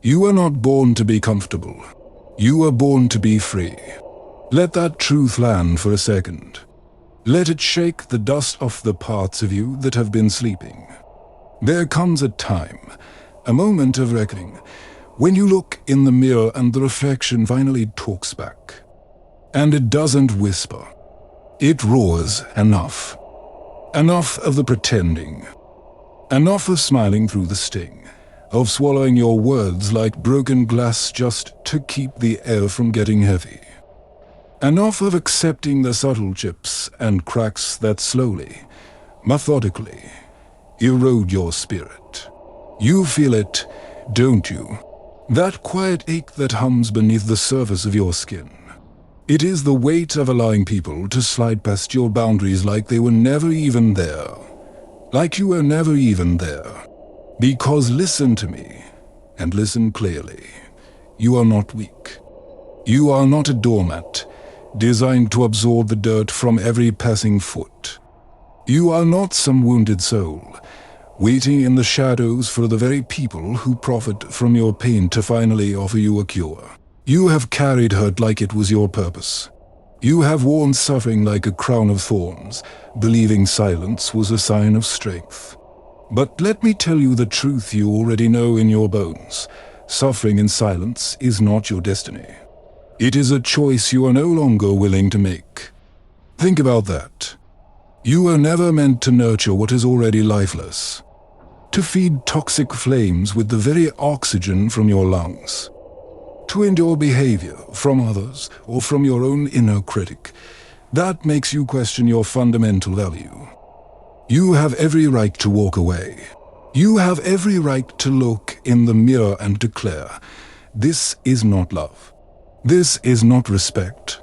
You were not born to be comfortable. You were born to be free. Let that truth land for a second. Let it shake the dust off the parts of you that have been sleeping. There comes a time, a moment of reckoning, when you look in the mirror and the reflection finally talks back. And it doesn't whisper. It roars enough. Enough of the pretending. Enough of smiling through the sting. Of swallowing your words like broken glass just to keep the air from getting heavy. Enough of accepting the subtle chips and cracks that slowly, methodically, erode your spirit. You feel it, don't you? That quiet ache that hums beneath the surface of your skin. It is the weight of allowing people to slide past your boundaries like they were never even there. Like you were never even there. Because listen to me, and listen clearly. You are not weak. You are not a doormat, designed to absorb the dirt from every passing foot. You are not some wounded soul, waiting in the shadows for the very people who profit from your pain to finally offer you a cure. You have carried hurt like it was your purpose. You have worn suffering like a crown of thorns, believing silence was a sign of strength. But let me tell you the truth you already know in your bones. Suffering in silence is not your destiny. It is a choice you are no longer willing to make. Think about that. You were never meant to nurture what is already lifeless. To feed toxic flames with the very oxygen from your lungs. To endure behavior from others or from your own inner critic. That makes you question your fundamental value. You have every right to walk away. You have every right to look in the mirror and declare, this is not love. This is not respect.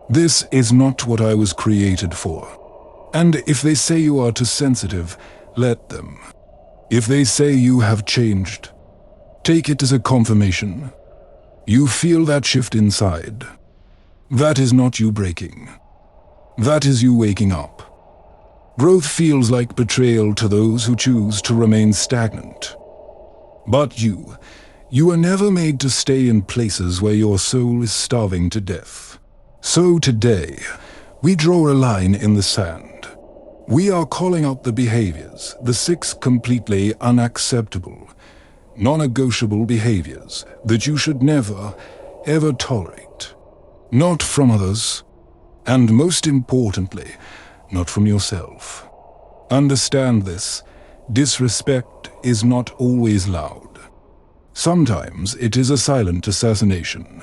This is not what I was created for. And if they say you are too sensitive, let them. If they say you have changed, take it as a confirmation. You feel that shift inside. That is not you breaking. That is you waking up. Growth feels like betrayal to those who choose to remain stagnant. But you were never made to stay in places where your soul is starving to death. So today, we draw a line in the sand. We are calling out the behaviors, the 6 completely unacceptable, non-negotiable behaviors that you should never, ever tolerate. Not from others, and most importantly, not from yourself. Understand this. Disrespect is not always loud. Sometimes it is a silent assassination.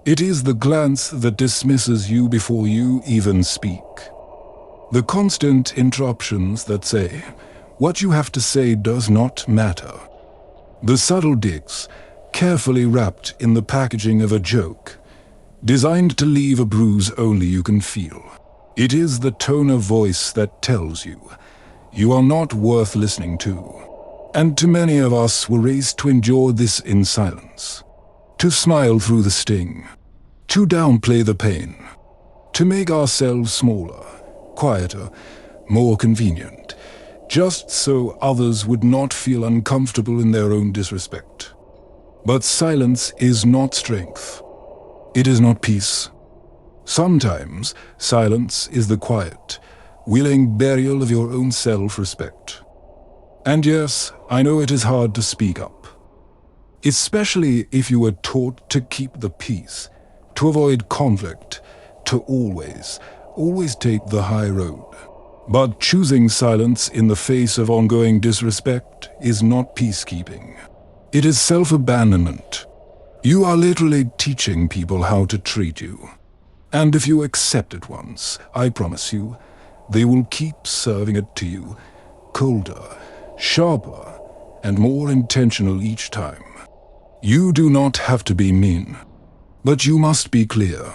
It is the glance that dismisses you before you even speak. The constant interruptions that say, what you have to say does not matter. The subtle digs, carefully wrapped in the packaging of a joke, designed to leave a bruise only you can feel. It is the tone of voice that tells you, you are not worth listening to. And too many of us were raised to endure this in silence. To smile through the sting. To downplay the pain. To make ourselves smaller, quieter, more convenient. Just so others would not feel uncomfortable in their own disrespect. But silence is not strength. It is not peace. Sometimes, silence is the quiet, willing burial of your own self-respect. And yes, I know it is hard to speak up. Especially if you were taught to keep the peace, to avoid conflict, to always take the high road. But choosing silence in the face of ongoing disrespect is not peacekeeping. It is self-abandonment. You are literally teaching people how to treat you. And if you accept it once, I promise you, they will keep serving it to you, colder, sharper, and more intentional each time. You do not have to be mean, but you must be clear,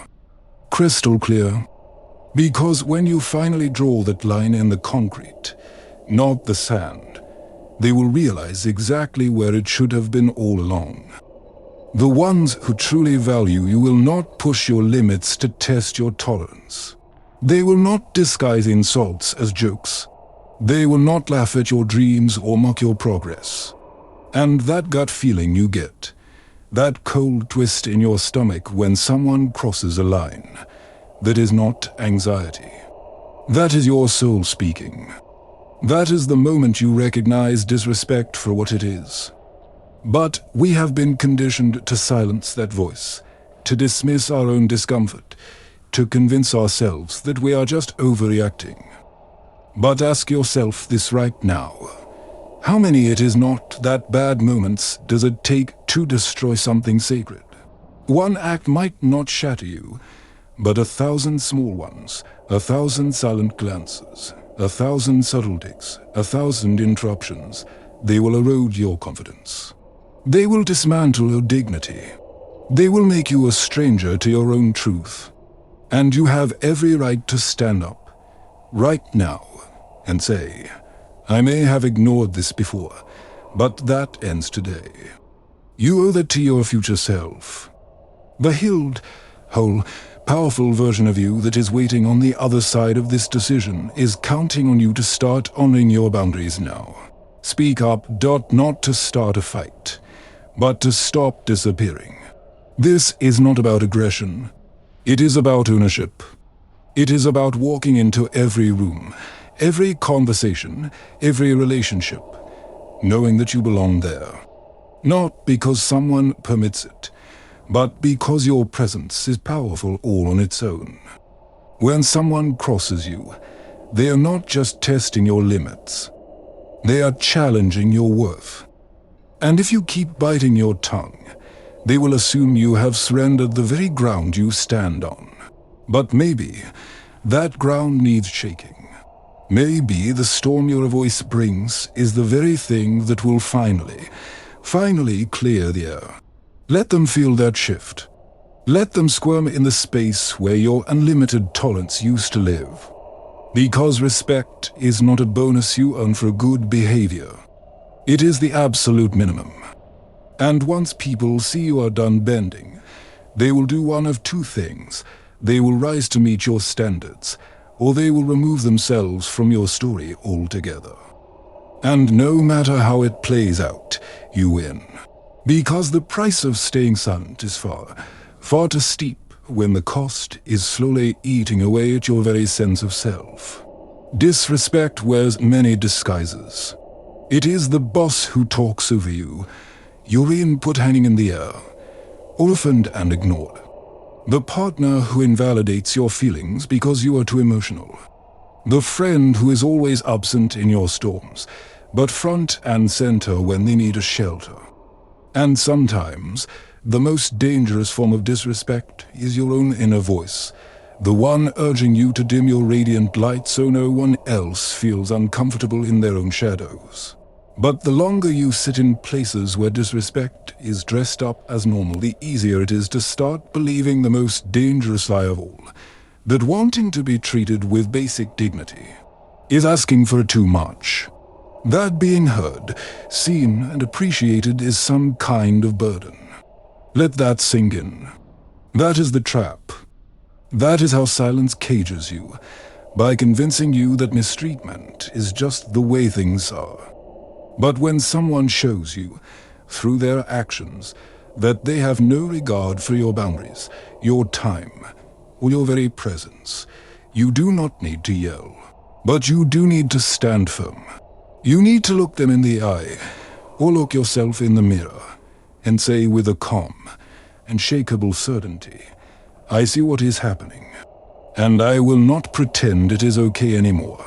crystal clear, because when you finally draw that line in the concrete, not the sand, they will realize exactly where it should have been all along. The ones who truly value you will not push your limits to test your tolerance. They will not disguise insults as jokes. They will not laugh at your dreams or mock your progress. And that gut feeling you get, That cold twist in your stomach when someone crosses a line. That is not anxiety. That is your soul speaking. That is the moment you recognize disrespect for what it is. But we have been conditioned to silence that voice, to dismiss our own discomfort, to convince ourselves that we are just overreacting. But ask yourself this right now. How many it is not that bad moments does it take to destroy something sacred? One act might not shatter you, but 1,000 small ones, 1,000 silent glances, 1,000 subtleties, 1,000 interruptions, they will erode your confidence. They will dismantle your dignity. They will make you a stranger to your own truth. And you have every right to stand up, right now, and say, I may have ignored this before, but that ends today. You owe that to your future self. The healed, whole, powerful version of you that is waiting on the other side of this decision is counting on you to start honoring your boundaries now. Speak up, not to start a fight, but to stop disappearing. This is not about aggression. It is about ownership. It is about walking into every room, every conversation, every relationship, knowing that you belong there. Not because someone permits it, but because your presence is powerful all on its own. When someone crosses you, they are not just testing your limits. They are challenging your worth. And if you keep biting your tongue, they will assume you have surrendered the very ground you stand on. But maybe that ground needs shaking. Maybe the storm your voice brings is the very thing that will finally clear the air. Let them feel that shift. Let them squirm in the space where your unlimited tolerance used to live. Because respect is not a bonus you earn for good behavior. It is the absolute minimum. And once people see you are done bending, they will do one of two things. They will rise to meet your standards, or they will remove themselves from your story altogether. And no matter how it plays out, you win. Because the price of staying silent is far too steep when the cost is slowly eating away at your very sense of self. Disrespect wears many disguises. It is the boss who talks over you, your input hanging in the air, orphaned and ignored. The partner who invalidates your feelings because you are too emotional. The friend who is always absent in your storms, but front and center when they need a shelter. And sometimes, the most dangerous form of disrespect is your own inner voice, the one urging you to dim your radiant light so no one else feels uncomfortable in their own shadows. But the longer you sit in places where disrespect is dressed up as normal, the easier it is to start believing the most dangerous lie of all, that wanting to be treated with basic dignity is asking for too much. That being heard, seen, and appreciated is some kind of burden. Let that sink in. That is the trap. That is how silence cages you, by convincing you that mistreatment is just the way things are. But when someone shows you, through their actions, that they have no regard for your boundaries, your time, or your very presence, you do not need to yell, but you do need to stand firm. You need to look them in the eye, or look yourself in the mirror, and say with a calm and shakable certainty, I see what is happening, and I will not pretend it is okay anymore.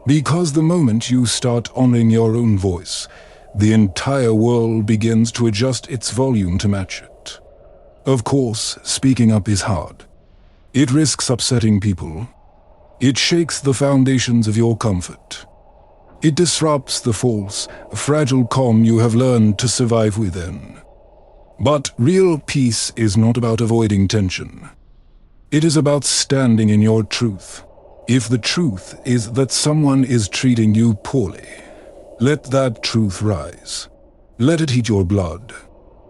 Because the moment you start honoring your own voice, the entire world begins to adjust its volume to match it. Of course, speaking up is hard. It risks upsetting people. It shakes the foundations of your comfort. It disrupts the false, fragile calm you have learned to survive within. But real peace is not about avoiding tension. It is about standing in your truth. If the truth is that someone is treating you poorly, let that truth rise. Let it heat your blood.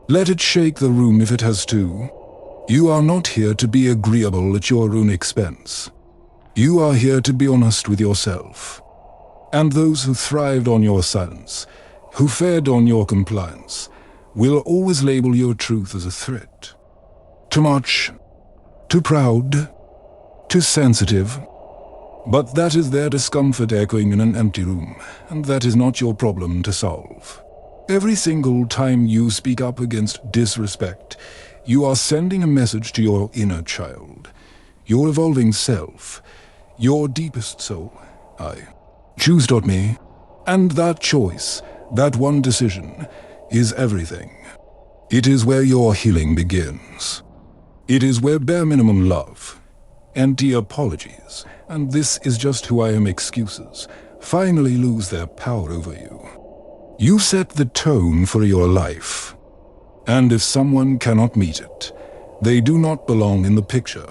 Let it shake the room if it has to. You are not here to be agreeable at your own expense. You are here to be honest with yourself. And those who thrived on your silence, who fed on your compliance, will always label your truth as a threat. Too much, too proud, too sensitive. But that is their discomfort echoing in an empty room, and that is not your problem to solve. Every single time you speak up against disrespect, you are sending a message to your inner child, your evolving self, your deepest soul. I choose.me, and that choice, that one decision, is everything. It is where your healing begins. It is where bare minimum love, empty apologies, and this is just who I am excuses, finally lose their power over you. You set the tone for your life. And if someone cannot meet it, they do not belong in the picture.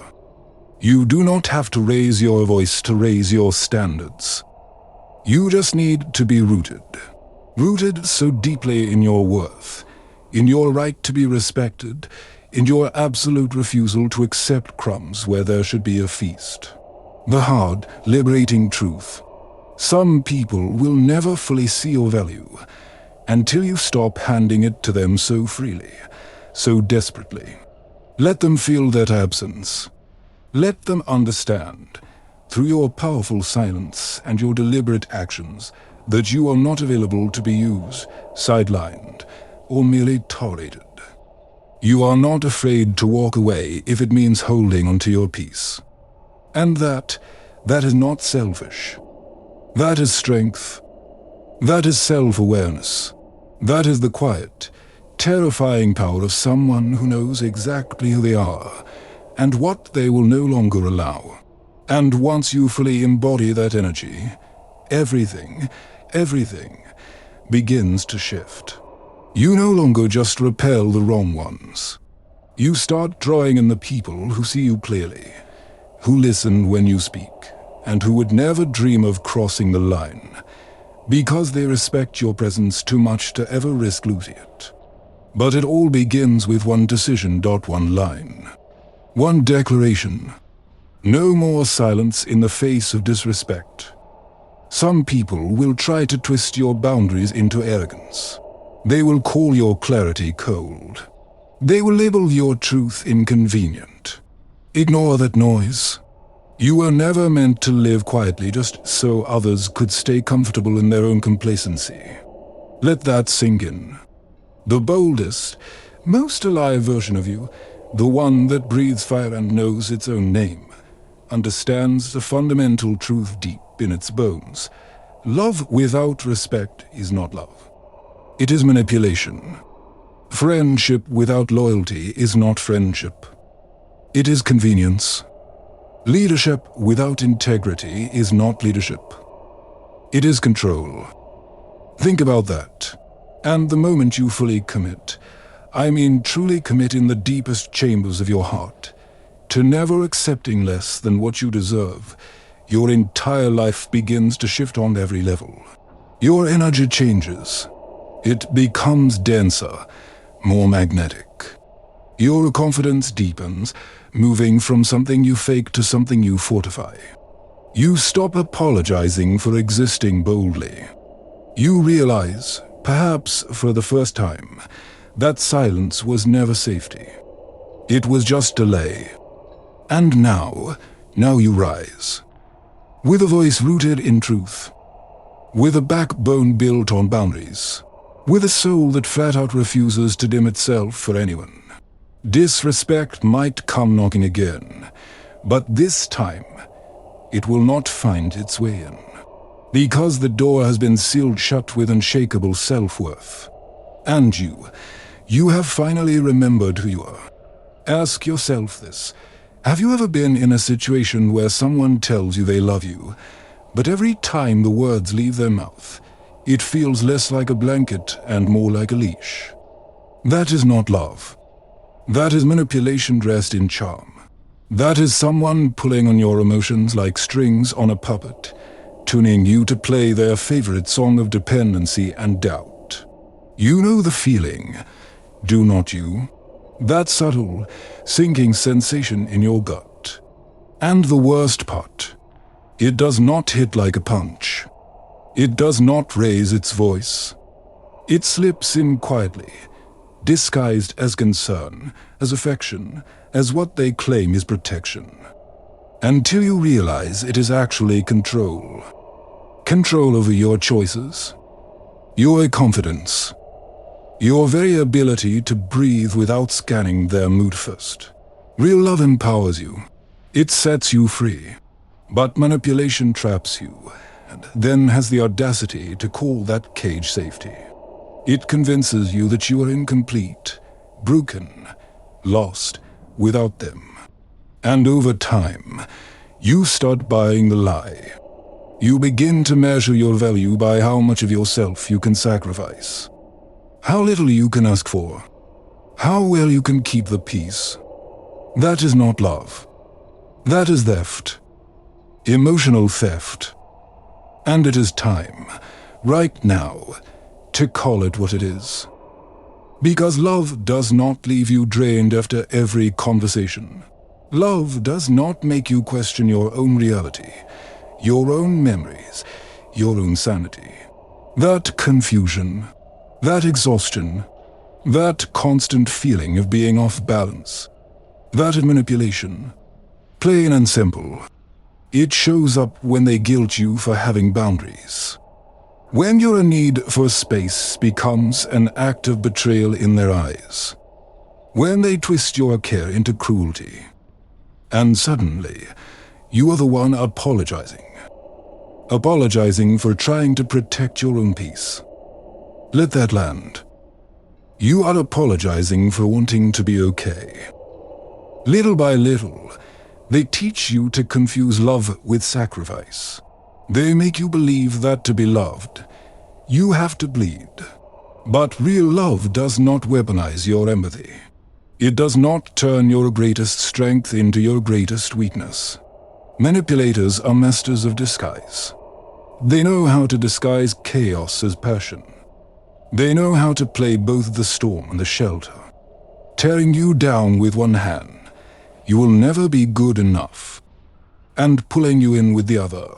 You do not have to raise your voice to raise your standards. You just need to be rooted. Rooted so deeply in your worth, in your right to be respected, in your absolute refusal to accept crumbs where there should be a feast. The hard, liberating truth. Some people will never fully see your value until you stop handing it to them so freely, so desperately. Let them feel that absence. Let them understand, through your powerful silence and your deliberate actions, that you are not available to be used, sidelined, or merely tolerated. You are not afraid to walk away if it means holding onto your peace. And that is not selfish. That is strength. That is self-awareness. That is the quiet, terrifying power of someone who knows exactly who they are and what they will no longer allow. And once you fully embody that energy, everything begins to shift. You no longer just repel the wrong ones. You start drawing in the people who see you clearly, who listen when you speak, and who would never dream of crossing the line, because they respect your presence too much to ever risk losing it. But it all begins with one decision. One line. One declaration. No more silence in the face of disrespect. Some people will try to twist your boundaries into arrogance. They will call your clarity cold. They will label your truth inconvenient. Ignore that noise. You were never meant to live quietly just so others could stay comfortable in their own complacency. Let that sink in. The boldest, most alive version of you, the one that breathes fire and knows its own name, understands the fundamental truth deep in its bones. Love without respect is not love. It is manipulation. Friendship without loyalty is not friendship. It is convenience. Leadership without integrity is not leadership. It is control. Think about that. And the moment you fully commit, I mean truly commit in the deepest chambers of your heart, to never accepting less than what you deserve, your entire life begins to shift on every level. Your energy changes. It becomes denser, more magnetic. Your confidence deepens, moving from something you fake to something you fortify. You stop apologizing for existing boldly. You realize, perhaps for the first time, that silence was never safety. It was just delay. And now you rise. With a voice rooted in truth. With a backbone built on boundaries. With a soul that flat out refuses to dim itself for anyone. Disrespect might come knocking again, but this time it will not find its way in. Because the door has been sealed shut with unshakable self-worth. And you have finally remembered who you are. Ask yourself this. Have you ever been in a situation where someone tells you they love you, but every time the words leave their mouth, it feels less like a blanket and more like a leash? That is not love. That is manipulation dressed in charm. That is someone pulling on your emotions like strings on a puppet, tuning you to play their favorite song of dependency and doubt. You know the feeling, do not you? That subtle, sinking sensation in your gut. And the worst part, it does not hit like a punch. It does not raise its voice. It slips in quietly, disguised as concern, as affection, as what they claim is protection. Until you realize it is actually control. Control over your choices, your confidence, your very ability to breathe without scanning their mood first. Real love empowers you. It sets you free. But manipulation traps you, and then has the audacity to call that cage safety. It convinces you that you are incomplete, broken, lost, without them. And over time, you start buying the lie. You begin to measure your value by how much of yourself you can sacrifice, how little you can ask for, how well you can keep the peace. That is not love. That is theft. Emotional theft. And it is time, right now, to call it what it is. Because love does not leave you drained after every conversation. Love does not make you question your own reality, your own memories, your own sanity. That confusion, that exhaustion, that constant feeling of being off balance, that manipulation, plain and simple, it shows up when they guilt you for having boundaries. When your need for space becomes an act of betrayal in their eyes. When they twist your care into cruelty. And suddenly, you are the one apologizing. Apologizing for trying to protect your own peace. Let that land. You are apologizing for wanting to be okay. Little by little, they teach you to confuse love with sacrifice. They make you believe that to be loved, you have to bleed. But real love does not weaponize your empathy. It does not turn your greatest strength into your greatest weakness. Manipulators are masters of disguise. They know how to disguise chaos as passion. They know how to play both the storm and the shelter. Tearing you down with one hand, you will never be good enough. And pulling you in with the other,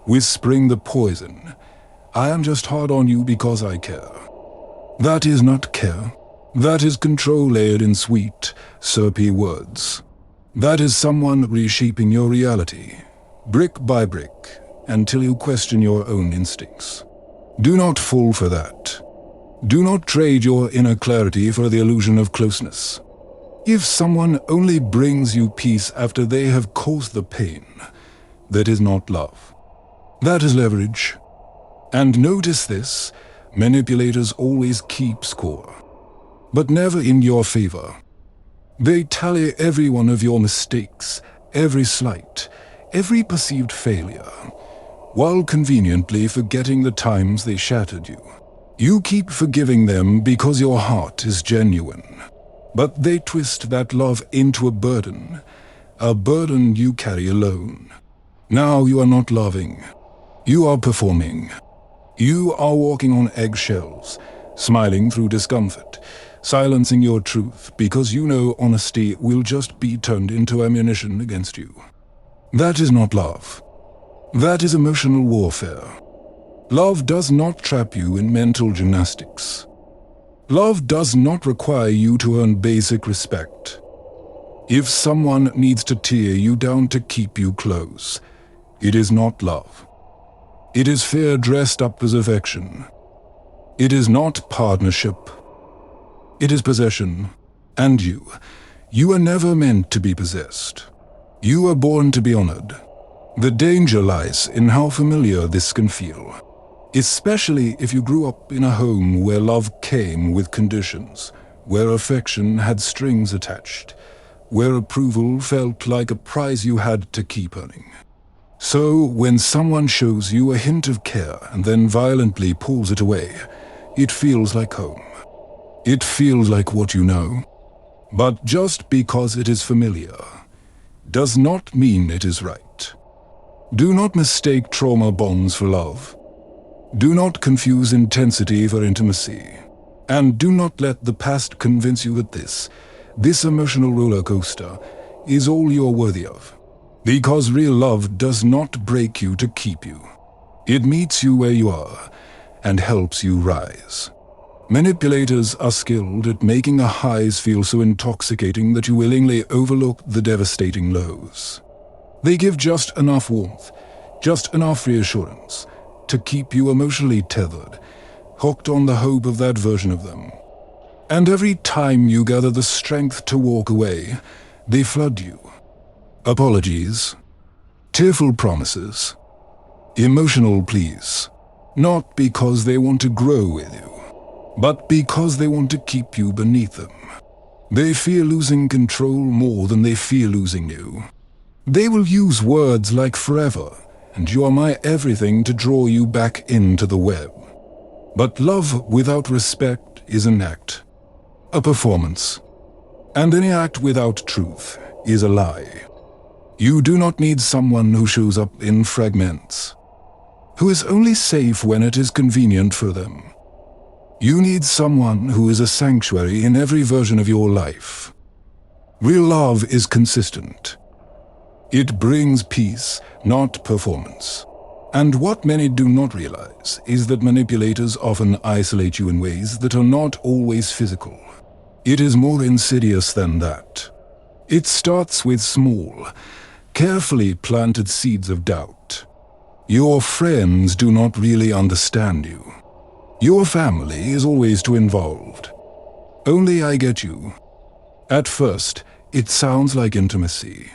whispering the poison, I am just hard on you because I care. That is not care. That is control layered in sweet, syrupy words. That is someone reshaping your reality, brick by brick, until you question your own instincts. Do not fall for that. Do not trade your inner clarity for the illusion of closeness. If someone only brings you peace after they have caused the pain, that is not love. That is leverage. And notice this, manipulators always keep score, but never in your favor. They tally every one of your mistakes, every slight, every perceived failure, while conveniently forgetting the times they shattered you. You keep forgiving them because your heart is genuine, but they twist that love into a burden you carry alone. Now you are not loving. You are performing. You are walking on eggshells, smiling through discomfort, silencing your truth because you know honesty will just be turned into ammunition against you. That is not love. That is emotional warfare. Love does not trap you in mental gymnastics. Love does not require you to earn basic respect. If someone needs to tear you down to keep you close, it is not love. It is fear dressed up as affection. It is not partnership. It is possession. And you are never meant to be possessed. You are born to be honored. The danger lies in how familiar this can feel. Especially if you grew up in a home where love came with conditions, where affection had strings attached, where approval felt like a prize you had to keep earning. So when someone shows you a hint of care and then violently pulls it away, it feels like home. It feels like what you know. But just because it is familiar does not mean it is right. Do not mistake trauma bonds for love. Do not confuse intensity for intimacy. And do not let the past convince you that this emotional roller coaster is all you're worthy of. Because real love does not break you to keep you. It meets you where you are and helps you rise. Manipulators are skilled at making the highs feel so intoxicating that you willingly overlook the devastating lows. They give just enough warmth, just enough reassurance, to keep you emotionally tethered, hooked on the hope of that version of them. And every time you gather the strength to walk away, they flood you. Apologies, tearful promises, emotional pleas, not because they want to grow with you, but because they want to keep you beneath them. They fear losing control more than they fear losing you. They will use words like forever and you are my everything to draw you back into the web. But love without respect is an act, a performance. And any act without truth is a lie. You do not need someone who shows up in fragments, who is only safe when it is convenient for them. You need someone who is a sanctuary in every version of your life. Real love is consistent. It brings peace, not performance. And what many do not realize is that manipulators often isolate you in ways that are not always physical. It is more insidious than that. It starts with small, carefully planted seeds of doubt. Your friends do not really understand you. Your family is always too involved. Only I get you. At first, it sounds like intimacy.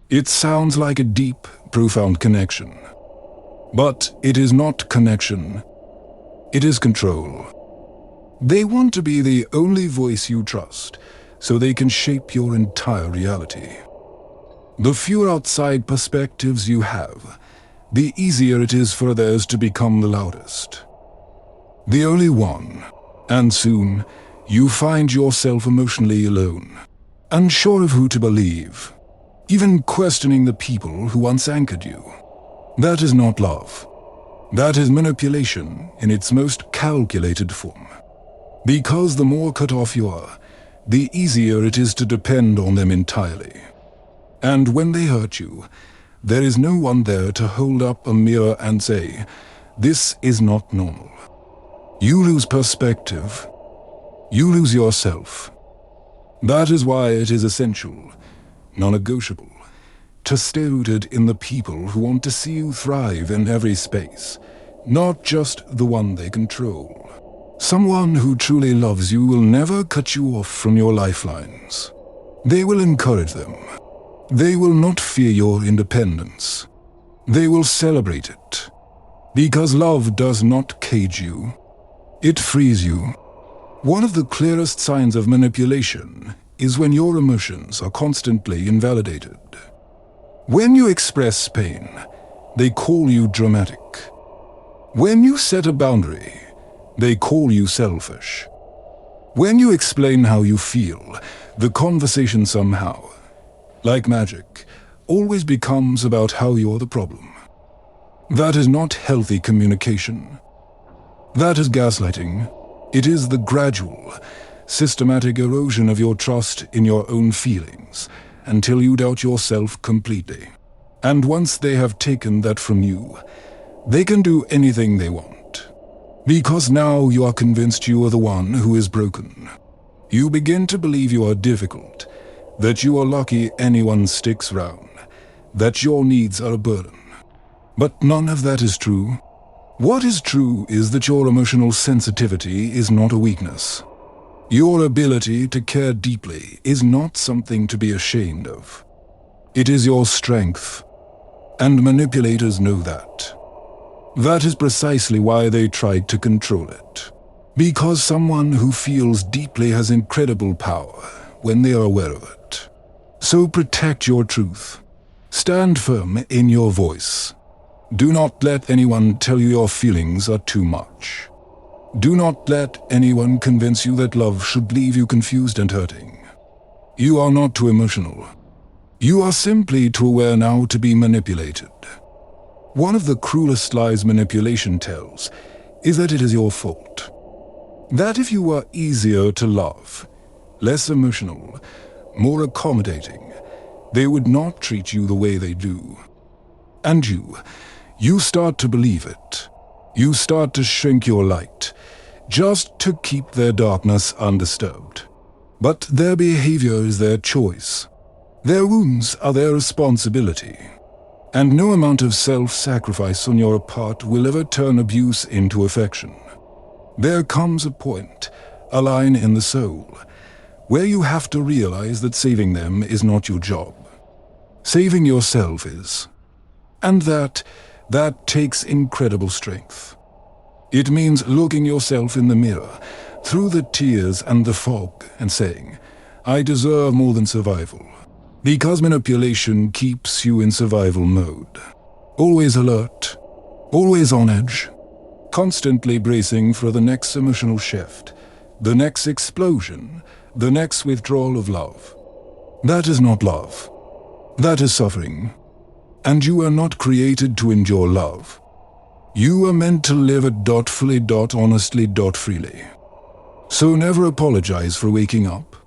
It sounds like a deep, profound connection. But it is not connection. It is control. They want to be the only voice you trust, so they can shape your entire reality. The fewer outside perspectives you have, the easier it is for theirs to become the loudest. The only one, and soon you find yourself emotionally alone, unsure of who to believe, even questioning the people who once anchored you. That is not love. That is manipulation in its most calculated form. Because the more cut off you are, the easier it is to depend on them entirely. And when they hurt you, there is no one there to hold up a mirror and say, "This is not normal." You lose perspective. You lose yourself. That is why it is essential, non-negotiable, to stay rooted in the people who want to see you thrive in every space, not just the one they control. Someone who truly loves you will never cut you off from your lifelines. They will encourage them. They will not fear your independence. They will celebrate it. Because love does not cage you. It frees you. One of the clearest signs of manipulation is when your emotions are constantly invalidated. When you express pain, they call you dramatic. When you set a boundary, they call you selfish. When you explain how you feel, the conversation somehow, like magic, always becomes about how you're the problem. That is not healthy communication. That is gaslighting. It is the gradual, systematic erosion of your trust in your own feelings until you doubt yourself completely. And once they have taken that from you, they can do anything they want. Because now you are convinced you are the one who is broken. You begin to believe you are difficult, that you are lucky anyone sticks around, that your needs are a burden. But none of that is true. What is true is that your emotional sensitivity is not a weakness. Your ability to care deeply is not something to be ashamed of. It is your strength, and manipulators know that. That is precisely why they tried to control it. Because someone who feels deeply has incredible power when they are aware of it. So protect your truth. Stand firm in your voice. Do not let anyone tell you your feelings are too much. Do not let anyone convince you that love should leave you confused and hurting. You are not too emotional. You are simply too aware now to be manipulated. One of the cruelest lies manipulation tells is that it is your fault. That if you were easier to love, less emotional, more accommodating, they would not treat you the way they do. And you start to believe it. You start to shrink your light, just to keep their darkness undisturbed. But their behavior is their choice. Their wounds are their responsibility. And no amount of self-sacrifice on your part will ever turn abuse into affection. There comes a point, a line in the soul, where you have to realize that saving them is not your job. Saving yourself is. And that takes incredible strength. It means looking yourself in the mirror, through the tears and the fog, and saying, I deserve more than survival. Because manipulation keeps you in survival mode. Always alert, always on edge, constantly bracing for the next emotional shift, the next explosion, the next withdrawal of love. That is not love. That is suffering. And you are not created to endure love. You are meant to live it fully, honestly, freely. So never apologize for waking up.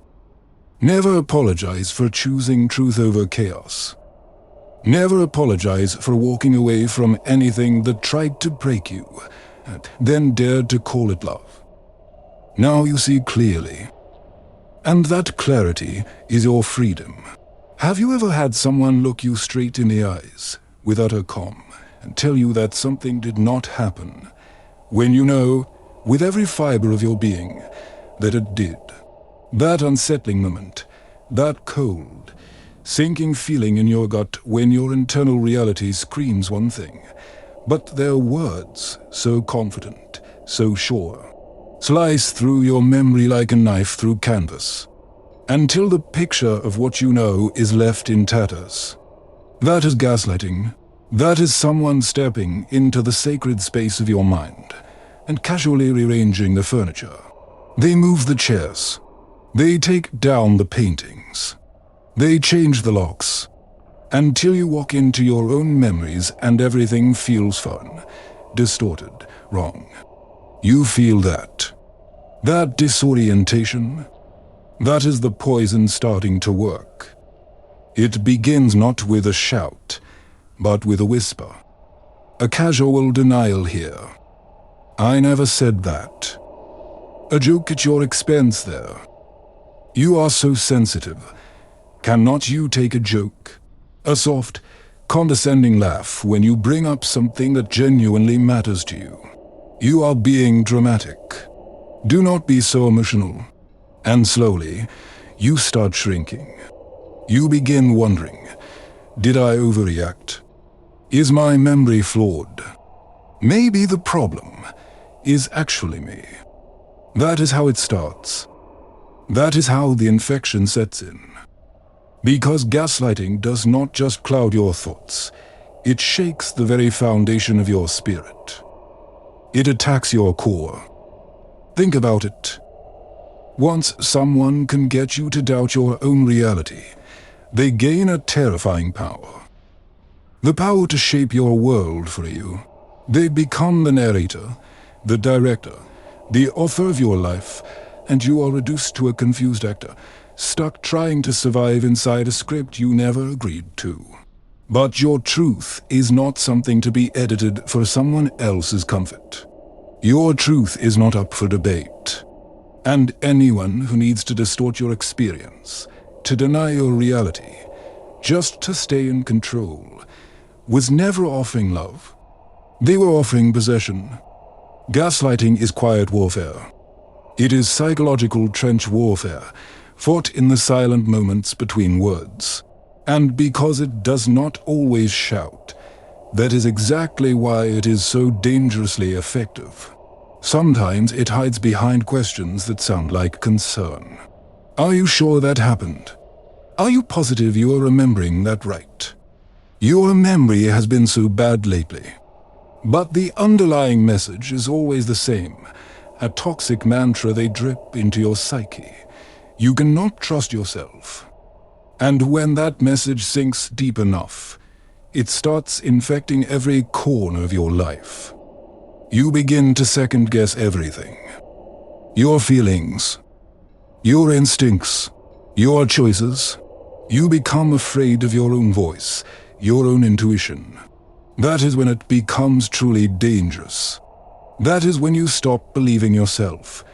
Never apologize for choosing truth over chaos. Never apologize for walking away from anything that tried to break you, and then dared to call it love. Now you see clearly. And that clarity is your freedom. Have you ever had someone look you straight in the eyes, with utter calm, and tell you that something did not happen, when you know, with every fiber of your being, that it did? That unsettling moment, that cold, sinking feeling in your gut when your internal reality screams one thing, but their words, so confident, so sure, slice through your memory like a knife through canvas, until the picture of what you know is left in tatters. That is gaslighting. That is someone stepping into the sacred space of your mind and casually rearranging the furniture. They move the chairs. They take down the paintings. They change the locks, until you walk into your own memories and everything feels fun, distorted, wrong. You feel that. That disorientation, that is the poison starting to work. It begins not with a shout, but with a whisper. A casual denial here. I never said that. A joke at your expense there. You are so sensitive. Cannot you take a joke? A soft, condescending laugh when you bring up something that genuinely matters to you. You are being dramatic. Do not be so emotional. And slowly, you start shrinking. You begin wondering, did I overreact? Is my memory flawed? Maybe the problem is actually me. That is how it starts. That is how the infection sets in. Because gaslighting does not just cloud your thoughts, it shakes the very foundation of your spirit. It attacks your core. Think about it. Once someone can get you to doubt your own reality, they gain a terrifying power. The power to shape your world for you. They become the narrator, the director, the author of your life, and you are reduced to a confused actor, stuck trying to survive inside a script you never agreed to. But your truth is not something to be edited for someone else's comfort. Your truth is not up for debate. And anyone who needs to distort your experience, to deny your reality, just to stay in control, was never offering love. They were offering possession. Gaslighting is quiet warfare. It is psychological trench warfare, fought in the silent moments between words. And because it does not always shout, that is exactly why it is so dangerously effective. Sometimes it hides behind questions that sound like concern. Are you sure that happened? Are you positive you are remembering that right? Your memory has been so bad lately. But the underlying message is always the same. A toxic mantra they drip into your psyche. You cannot trust yourself. And when that message sinks deep enough, it starts infecting every corner of your life. You begin to second-guess everything. Your feelings, your instincts, your choices. You become afraid of your own voice, your own intuition. That is when it becomes truly dangerous. That is when you stop believing yourself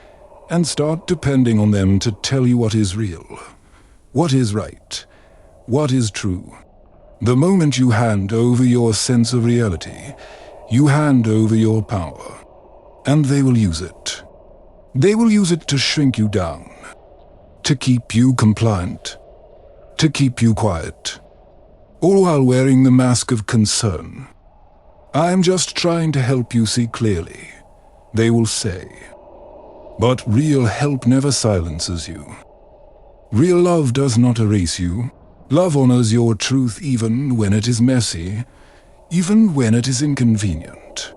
and start depending on them to tell you what is real, what is right, what is true. The moment you hand over your sense of reality, you hand over your power, and they will use it. They will use it to shrink you down, to keep you compliant, to keep you quiet, all while wearing the mask of concern. I am just trying to help you see clearly, they will say. But real help never silences you. Real love does not erase you. Love honors your truth even when it is messy, even when it is inconvenient.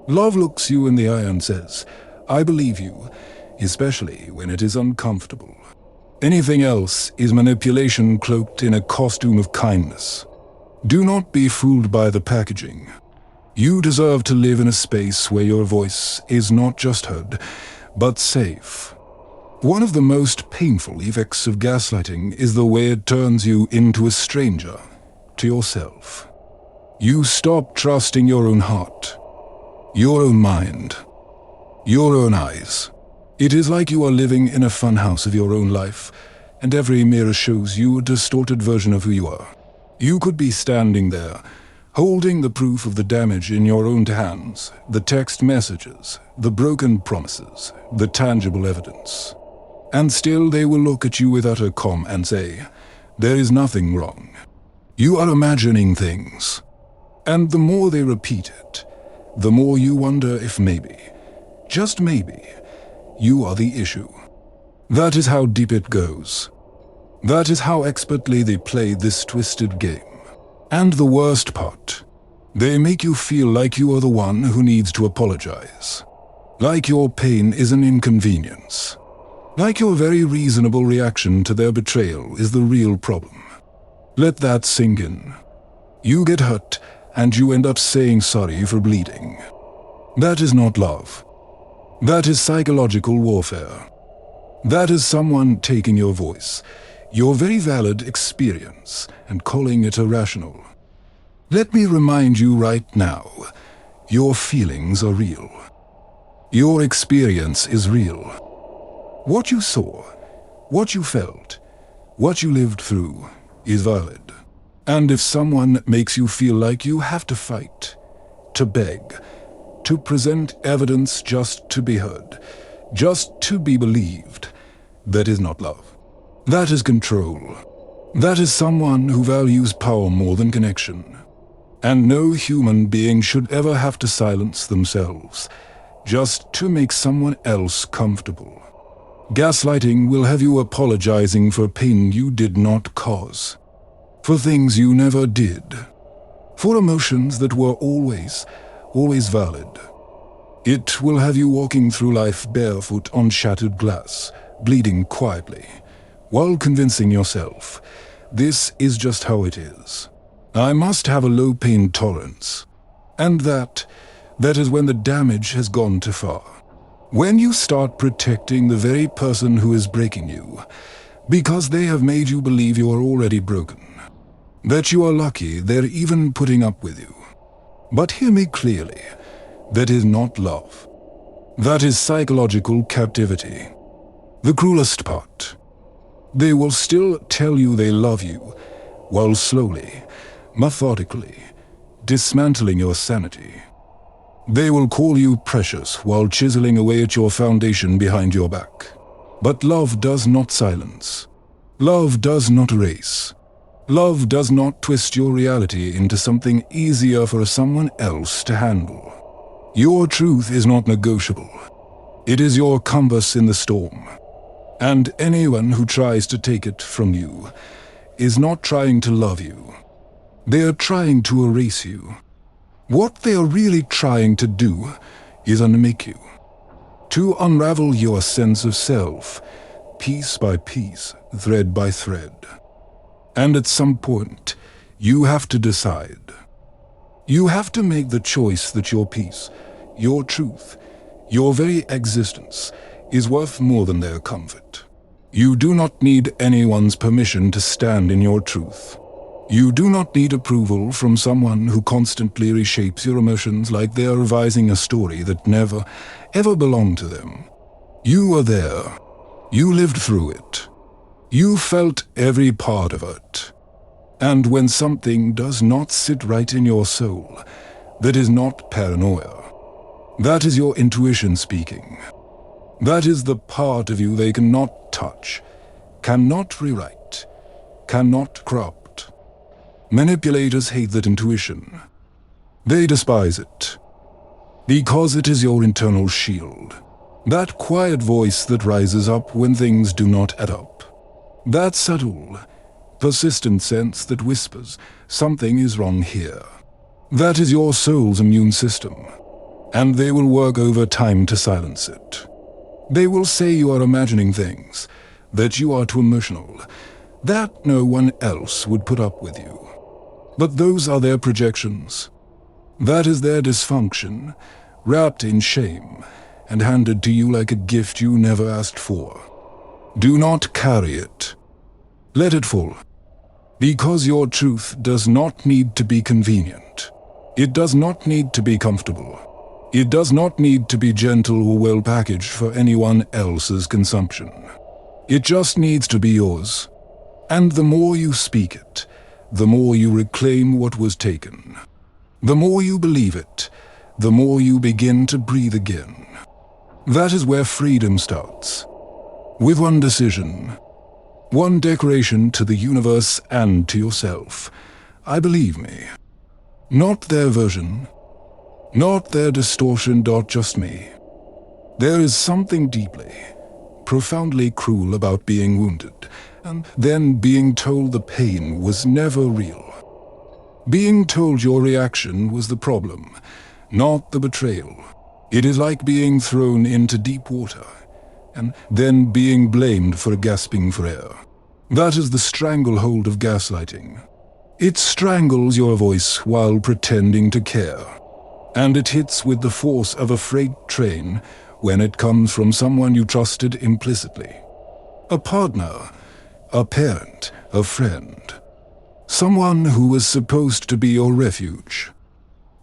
Love looks you in the eye and says, I believe you, especially when it is uncomfortable. Anything else is manipulation cloaked in a costume of kindness. Do not be fooled by the packaging. You deserve to live in a space where your voice is not just heard, but safe. One of the most painful effects of gaslighting is the way it turns you into a stranger to yourself. You stop trusting your own heart, your own mind, your own eyes. It is like you are living in a funhouse of your own life, and every mirror shows you a distorted version of who you are. You could be standing there, holding the proof of the damage in your own hands, the text messages, the broken promises, the tangible evidence. And still they will look at you with utter calm and say, there is nothing wrong. You are imagining things. And the more they repeat it, the more you wonder if maybe, just maybe, you are the issue. That is how deep it goes. That is how expertly they play this twisted game. And the worst part, they make you feel like you are the one who needs to apologize. Like your pain is an inconvenience. Like your very reasonable reaction to their betrayal is the real problem. Let that sink in. You get hurt and you end up saying sorry for bleeding. That is not love. That is psychological warfare. That is someone taking your voice, your very valid experience, and calling it irrational. Let me remind you right now, your feelings are real. Your experience is real. What you saw, what you felt, what you lived through is valid. And if someone makes you feel like you have to fight, to beg, to present evidence just to be heard, just to be believed, that is not love. That is control. That is someone who values power more than connection. And no human being should ever have to silence themselves, just to make someone else comfortable. Gaslighting will have you apologizing for pain you did not cause, for things you never did, for emotions that were always valid. It will have you walking through life barefoot on shattered glass, bleeding quietly, while convincing yourself, this is just how it is. I must have a low pain tolerance. And that is when the damage has gone too far. When you start protecting the very person who is breaking you, because they have made you believe you are already broken, that you are lucky they're even putting up with you. But hear me clearly, that is not love. That is psychological captivity. The cruelest part. They will still tell you they love you, while slowly, methodically, dismantling your sanity. They will call you precious while chiseling away at your foundation behind your back. But love does not silence. Love does not erase. Love does not twist your reality into something easier for someone else to handle. Your truth is not negotiable. It is your compass in the storm. And anyone who tries to take it from you is not trying to love you. They are trying to erase you. What they are really trying to do is unmake you, to unravel your sense of self, piece by piece, thread by thread. And at some point, you have to decide. You have to make the choice that your peace, your truth, your very existence is worth more than their comfort. You do not need anyone's permission to stand in your truth. You do not need approval from someone who constantly reshapes your emotions like they are revising a story that never, ever belonged to them. You are there. You lived through it. You felt every part of it. And when something does not sit right in your soul, that is not paranoia. That is your intuition speaking. That is the part of you they cannot touch, cannot rewrite, cannot corrupt. Manipulators hate that intuition. They despise it. Because it is your internal shield. That quiet voice that rises up when things do not add up. That subtle, persistent sense that whispers, something is wrong here. That is your soul's immune system. And they will work over time to silence it. They will say you are imagining things, that you are too emotional, that no one else would put up with you. But those are their projections. That is their dysfunction, wrapped in shame, and handed to you like a gift you never asked for. Do not carry it. Let it fall. Because your truth does not need to be convenient. It does not need to be comfortable. It does not need to be gentle or well packaged for anyone else's consumption. It just needs to be yours. And the more you speak it, the more you reclaim what was taken. The more you believe it, the more you begin to breathe again. That is where freedom starts. With one decision, one declaration to the universe and to yourself. I believe me. Not their version. Not their distortion, just me. There is something deeply, profoundly cruel about being wounded, and then being told the pain was never real. Being told your reaction was the problem, not the betrayal. It is like being thrown into deep water, and then being blamed for gasping for air. That is the stranglehold of gaslighting. It strangles your voice while pretending to care. And it hits with the force of a freight train when it comes from someone you trusted implicitly. A partner, a parent, a friend. Someone who was supposed to be your refuge.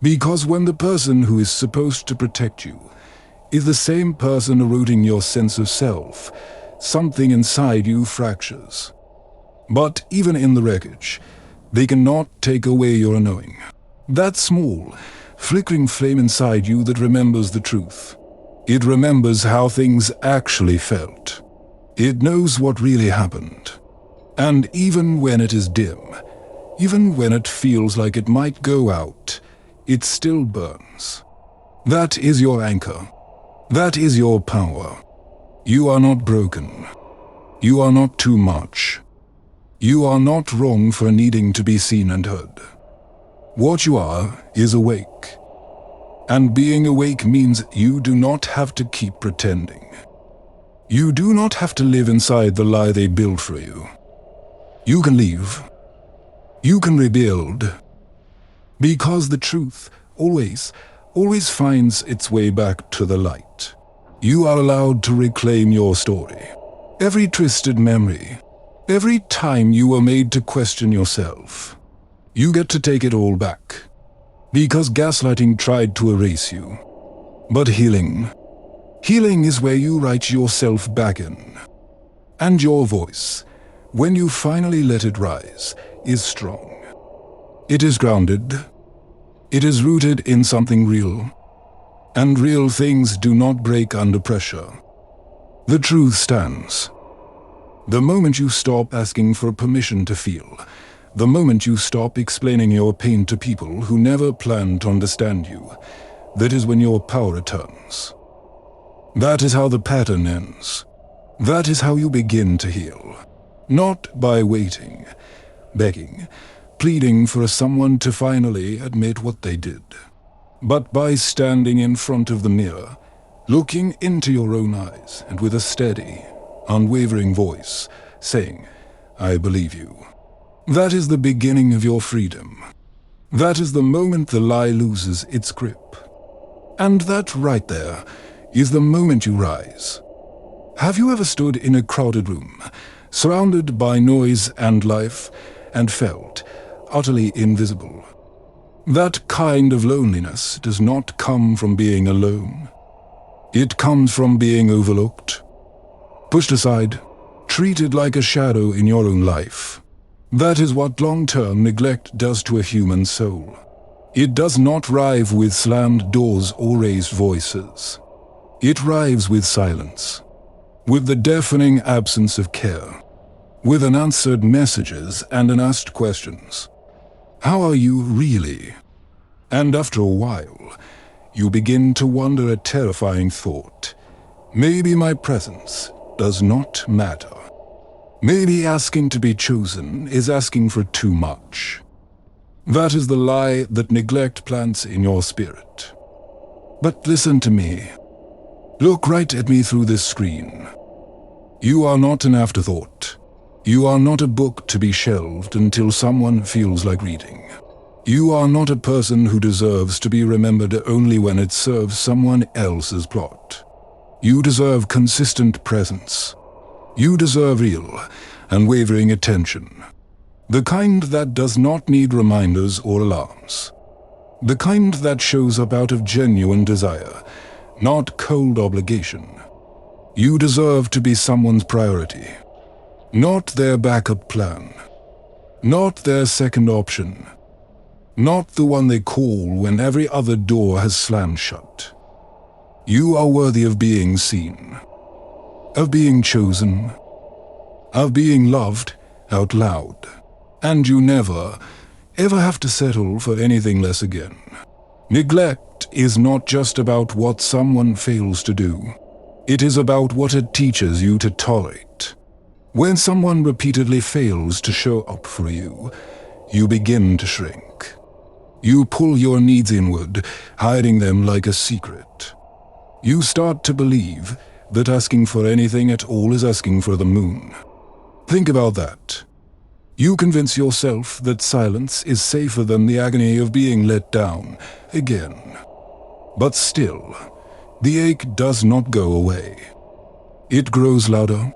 Because when the person who is supposed to protect you is the same person eroding your sense of self, something inside you fractures. But even in the wreckage, they cannot take away your knowing. That small, flickering flame inside you that remembers the truth. It remembers how things actually felt. It knows what really happened. And even when it is dim, even when it feels like it might go out, it still burns. That is your anchor. That is your power. You are not broken. You are not too much. You are not wrong for needing to be seen and heard. What you are is awake. And being awake means you do not have to keep pretending. You do not have to live inside the lie they built for you. You can leave. You can rebuild. Because the truth always finds its way back to the light. You are allowed to reclaim your story. Every twisted memory. Every time you were made to question yourself. You get to take it all back. Because gaslighting tried to erase you. But healing is where you write yourself back in. And your voice, when you finally let it rise, is strong. It is grounded. It is rooted in something real. And real things do not break under pressure. The truth stands. The moment you stop asking for permission to feel, the moment you stop explaining your pain to people who never planned to understand you, that is when your power returns. That is how the pattern ends. That is how you begin to heal. Not by waiting, begging, pleading for someone to finally admit what they did, but by standing in front of the mirror, looking into your own eyes, and with a steady, unwavering voice, saying, I believe you. That is the beginning of your freedom. That is the moment the lie loses its grip. And that right there is the moment you rise. Have you ever stood in a crowded room, surrounded by noise and life, and felt, utterly invisible. That kind of loneliness does not come from being alone. It comes from being overlooked, pushed aside, treated like a shadow in your own life. That is what long-term neglect does to a human soul. It does not rive with slammed doors or raised voices. It rives with silence, with the deafening absence of care, with unanswered messages and unasked questions. How are you really? And after a while, you begin to wonder a terrifying thought. Maybe my presence does not matter. Maybe asking to be chosen is asking for too much. That is the lie that neglect plants in your spirit. But listen to me. Look right at me through this screen. You are not an afterthought. You are not a book to be shelved until someone feels like reading. You are not a person who deserves to be remembered only when it serves someone else's plot. You deserve consistent presence. You deserve real, unwavering attention. The kind that does not need reminders or alarms. The kind that shows up out of genuine desire, not cold obligation. You deserve to be someone's priority, not their backup plan, not their second option, not the one they call when every other door has slammed shut. You are worthy of being seen, of being chosen, of being loved out loud. And you never, ever have to settle for anything less again. Neglect is not just about what someone fails to do. It is about what it teaches you to tolerate. When someone repeatedly fails to show up for you, you begin to shrink. You pull your needs inward, hiding them like a secret. You start to believe that asking for anything at all is asking for the moon. Think about that. You convince yourself that silence is safer than the agony of being let down again. But still, the ache does not go away. It grows louder.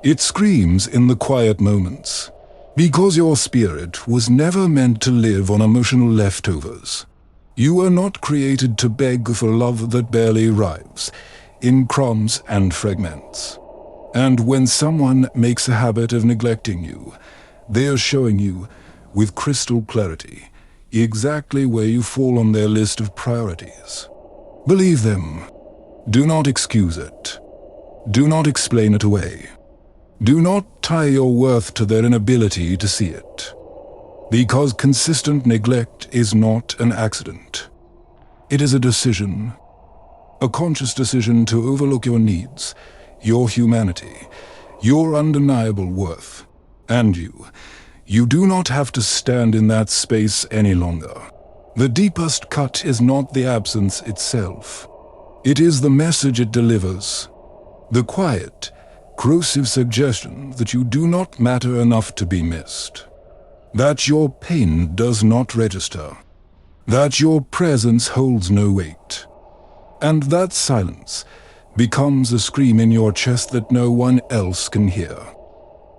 It screams in the quiet moments, because your spirit was never meant to live on emotional leftovers. You were not created to beg for love that barely arrives, in crumbs and fragments. And when someone makes a habit of neglecting you, they are showing you, with crystal clarity, exactly where you fall on their list of priorities. Believe them. Do not excuse it. Do not explain it away. Do not tie your worth to their inability to see it. Because consistent neglect is not an accident. It is a decision. A conscious decision to overlook your needs, your humanity, your undeniable worth. And you do not have to stand in that space any longer. The deepest cut is not the absence itself. It is the message it delivers. The quiet, corrosive suggestion that you do not matter enough to be missed. That your pain does not register. That your presence holds no weight. And that silence becomes a scream in your chest that no one else can hear.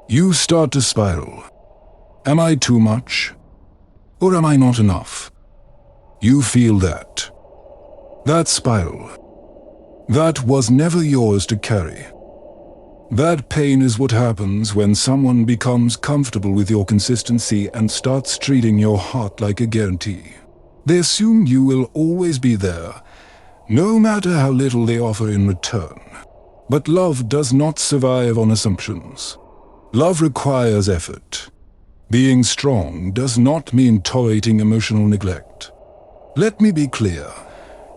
You start to spiral. Am I too much? Or am I not enough? You feel that. That spiral. That was never yours to carry. That pain is what happens when someone becomes comfortable with your consistency and starts treating your heart like a guarantee. They assume you will always be there, no matter how little they offer in return. But love does not survive on assumptions. Love requires effort. Being strong does not mean tolerating emotional neglect. Let me be clear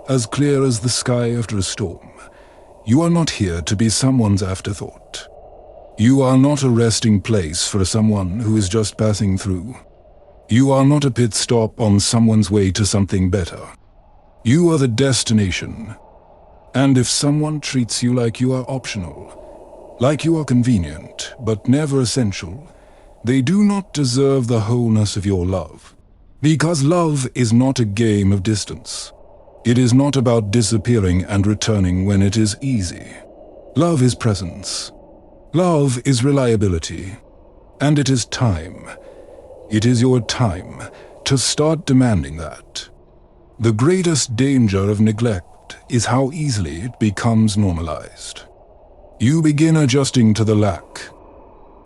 as the sky after a storm. You are not here to be someone's afterthought. You are not a resting place for someone who is just passing through. You are not a pit stop on someone's way to something better. You are the destination. And if someone treats you like you are optional, like you are convenient, but never essential, they do not deserve the wholeness of your love. Because love is not a game of distance. It is not about disappearing and returning when it is easy. Love is presence. Love is reliability. And it is time. It is your time to start demanding that. The greatest danger of neglect is how easily it becomes normalized. You begin adjusting to the lack.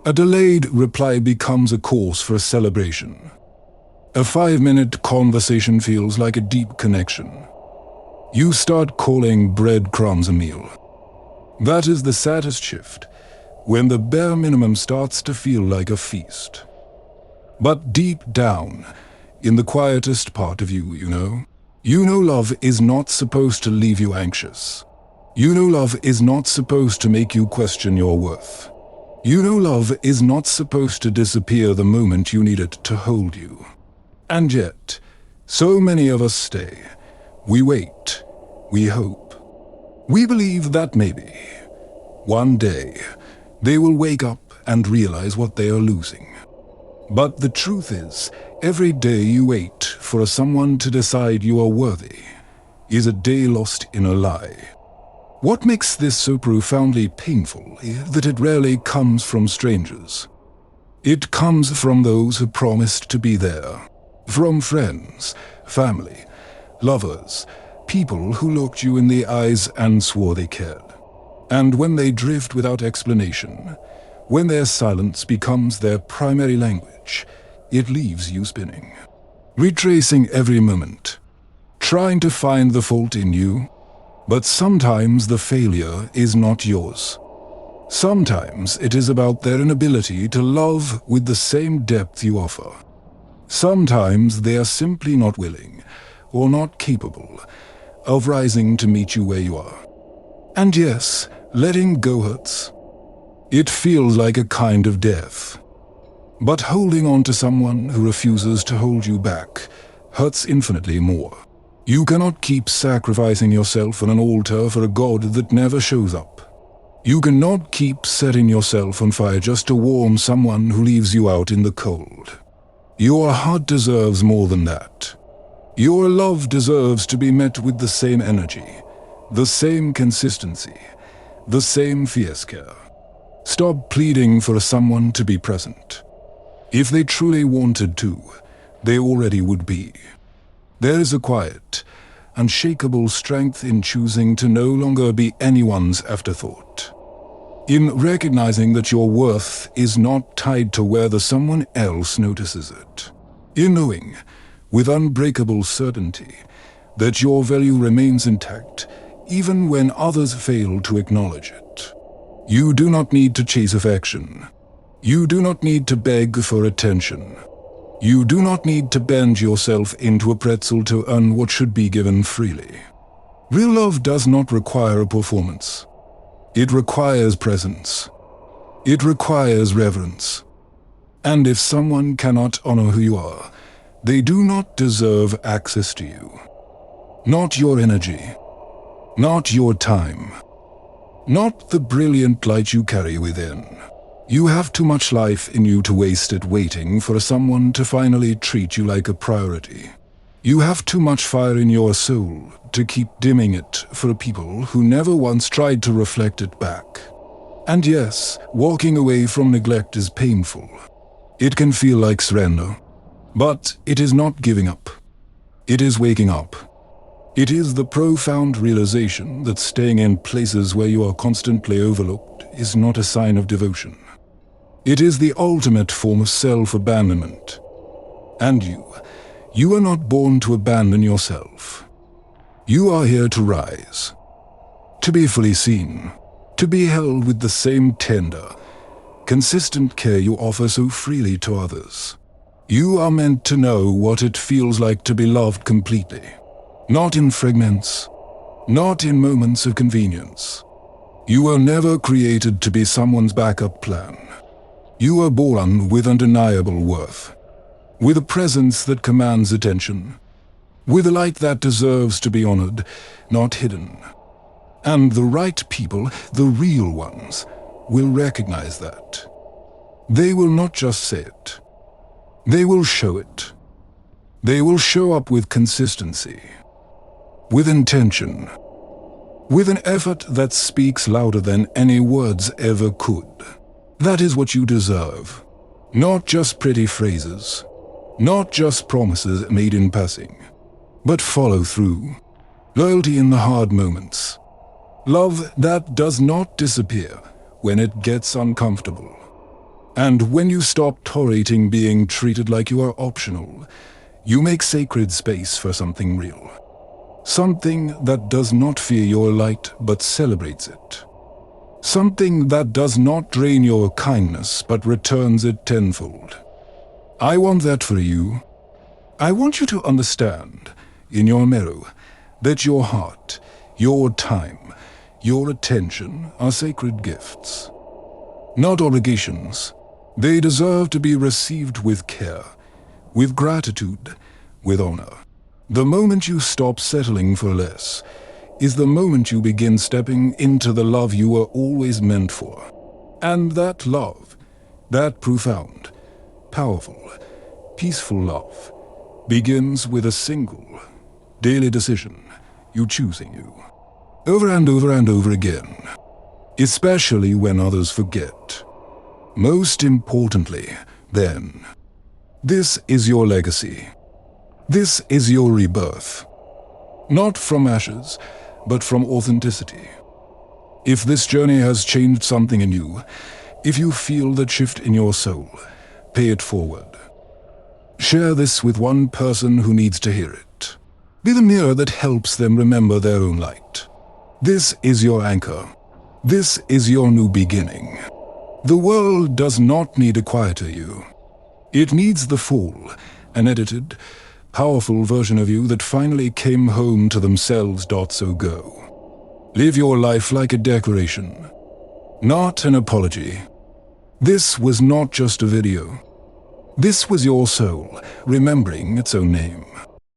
A delayed reply becomes a cause for celebration. A 5-minute conversation feels like a deep connection. You start calling breadcrumbs a meal. That is the saddest shift, when the bare minimum starts to feel like a feast. But deep down, in the quietest part of you, you know love is not supposed to leave you anxious. You know love is not supposed to make you question your worth. You know love is not supposed to disappear the moment you need it to hold you. And yet, so many of us stay. We wait. We hope. We believe that maybe, one day, they will wake up and realize what they are losing. But the truth is, every day you wait for someone to decide you are worthy is a day lost in a lie. What makes this so profoundly painful is that it rarely comes from strangers. It comes from those who promised to be there. From friends, family, lovers, people who looked you in the eyes and swore they cared. And when they drift without explanation, when their silence becomes their primary language, it leaves you spinning, retracing every moment, trying to find the fault in you. But sometimes the failure is not yours. Sometimes it is about their inability to love with the same depth you offer. Sometimes they are simply not willing, or not capable, of rising to meet you where you are. And yes, letting go hurts. It feels like a kind of death. But holding on to someone who refuses to hold you back hurts infinitely more. You cannot keep sacrificing yourself on an altar for a God that never shows up. You cannot keep setting yourself on fire just to warm someone who leaves you out in the cold. Your heart deserves more than that. Your love deserves to be met with the same energy, the same consistency, the same fierce care. Stop pleading for someone to be present. If they truly wanted to, they already would be. There is a quiet, unshakable strength in choosing to no longer be anyone's afterthought. In recognizing that your worth is not tied to whether someone else notices it. In knowing, with unbreakable certainty, that your value remains intact even when others fail to acknowledge it. You do not need to chase affection. You do not need to beg for attention. You do not need to bend yourself into a pretzel to earn what should be given freely. Real love does not require a performance. It requires presence. It requires reverence. And if someone cannot honor who you are, they do not deserve access to you. Not your energy. Not your time. Not the brilliant light you carry within. You have too much life in you to waste it waiting for someone to finally treat you like a priority. You have too much fire in your soul to keep dimming it for people who never once tried to reflect it back. And yes, walking away from neglect is painful. It can feel like surrender. But it is not giving up. It is waking up. It is the profound realization that staying in places where you are constantly overlooked is not a sign of devotion. It is the ultimate form of self-abandonment. And you are not born to abandon yourself. You are here to rise, to be fully seen, to be held with the same tender, consistent care you offer so freely to others. You are meant to know what it feels like to be loved completely, not in fragments, not in moments of convenience. You were never created to be someone's backup plan. You are born with undeniable worth, with a presence that commands attention, with a light that deserves to be honored, not hidden. And the right people, the real ones, will recognize that. They will not just say it. They will show it. They will show up with consistency, with intention, with an effort that speaks louder than any words ever could. That is what you deserve. Not just pretty phrases, Not just promises made in passing, but follow through. Loyalty in the hard moments. Love that does not disappear when it gets uncomfortable. And when you stop tolerating being treated like you are optional, you make sacred space for something real. Something that does not fear your light but celebrates it. Something that does not drain your kindness but returns it tenfold. I want that for you. I want you to understand, in your mirror, that your heart, your time, your attention are sacred gifts. Not obligations. They deserve to be received with care, with gratitude, with honor. The moment you stop settling for less is the moment you begin stepping into the love you were always meant for. And that love, that profound, powerful, peaceful love, begins with a single, daily decision, you choosing you. Over and over and over again, especially when others forget. Most importantly, then, this is your legacy. This is your rebirth. Not from ashes, but from authenticity. If this journey has changed something in you, if you feel that shift in your soul, pay it forward. Share this with one person who needs to hear it. Be the mirror that helps them remember their own light. This is your anchor. This is your new beginning. The world does not need a quieter you. It needs the full, unedited, powerful version of you that finally came home to themselves. So go. Live your life like a declaration, not an apology. This was not just a video. This was your soul remembering its own name.